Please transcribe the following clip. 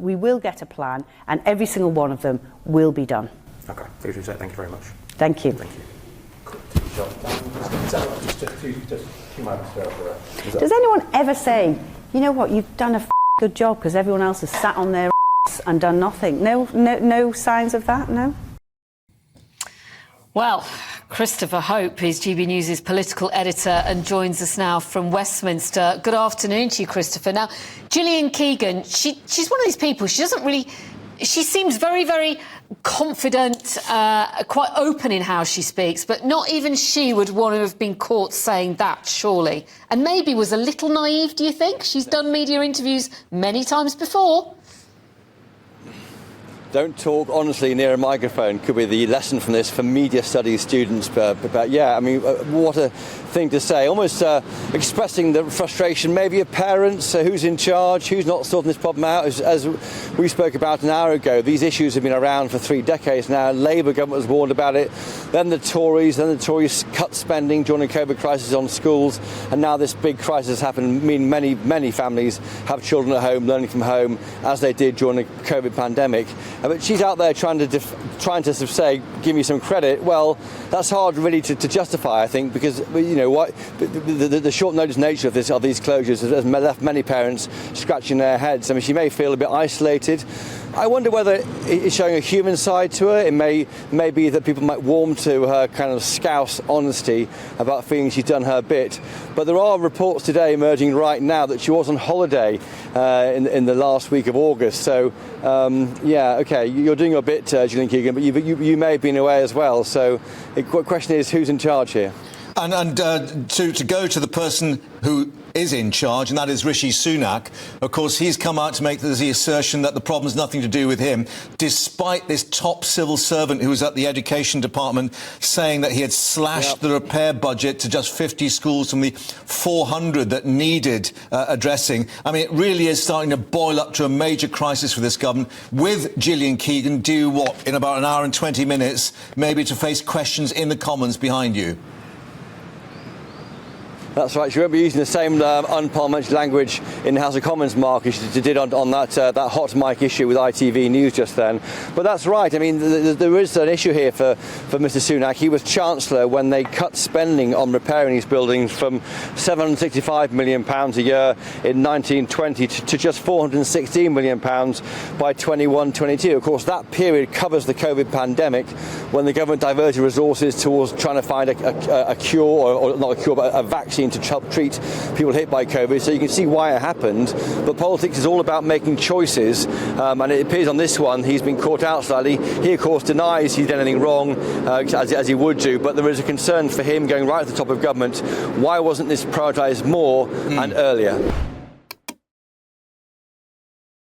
we will get a plan, and every single one of them will be done. Okay, thank you very much. Thank you. Thank you. Does anyone ever say, you know what, you've done a good job because everyone else has sat on their and done nothing? No signs of that, no? Well, Christopher Hope is GB News' political editor and joins us now from Westminster. Good afternoon to you, Christopher. Now, Gillian Keegan, she's one of these people, she seems very, very confident, quite open in how she speaks, but not even she would want to have been caught saying that, surely. And maybe was a little naive, do you think? She's done media interviews many times before. Don't talk honestly near a microphone could be the lesson from this for media studies students. But yeah, I mean, what a thing to say. Almost expressing the frustration maybe of parents, who's in charge, who's not sorting this problem out. As we spoke about an hour ago, these issues have been around for 3 decades now. Labour government was warned about it. Then the Tories cut spending during the COVID crisis on schools. And now this big crisis has happened, meaning many families have children at home, learning from home, as they did during the COVID pandemic. But she's out there trying to say, give me some credit. Well, that's hard really to justify, I think, because you know what, the short notice nature of these closures has left many parents scratching their heads. I mean, she may feel a bit isolated. I wonder whether it's showing a human side to her. It may be that people might warm to her kind of scouse honesty about feeling she's done her bit. But there are reports today emerging right now that she was on holiday in the last week of August. So, yeah, OK, you're doing your bit, Gillian Keegan, but you may have been away as well. So the question is, who's in charge here? And to go to the person who is in charge, and that is Rishi Sunak. Of course, he's come out to make the assertion that the problem's nothing to do with him, despite this top civil servant who was at the education department saying that he had slashed the repair budget to just 50 schools from the 400 that needed addressing. I mean, it really is starting to boil up to a major crisis for this government, with Gillian Keegan due, what, in about an hour and 20 minutes, maybe to face questions in the Commons behind you. That's right. She won't be using the same unparliamentary language in the House of Commons, Mark, as she did on that hot mic issue with ITV News just then. But that's right. I mean, there is an issue here for Mr Sunak. He was Chancellor when they cut spending on repairing these buildings from £765 million a year in 1920 to just £416 million by 21-22. Of course, that period covers the COVID pandemic, when the government diverted resources towards trying to find a cure, or not a cure, but a vaccine to help treat people hit by COVID. So you can see why it happened. But politics is all about making choices, and it appears on this one he's been caught out slightly. He, of course, denies he did anything wrong, as he would do, but there is a concern for him going right at the top of government. Why wasn't this prioritised more and earlier?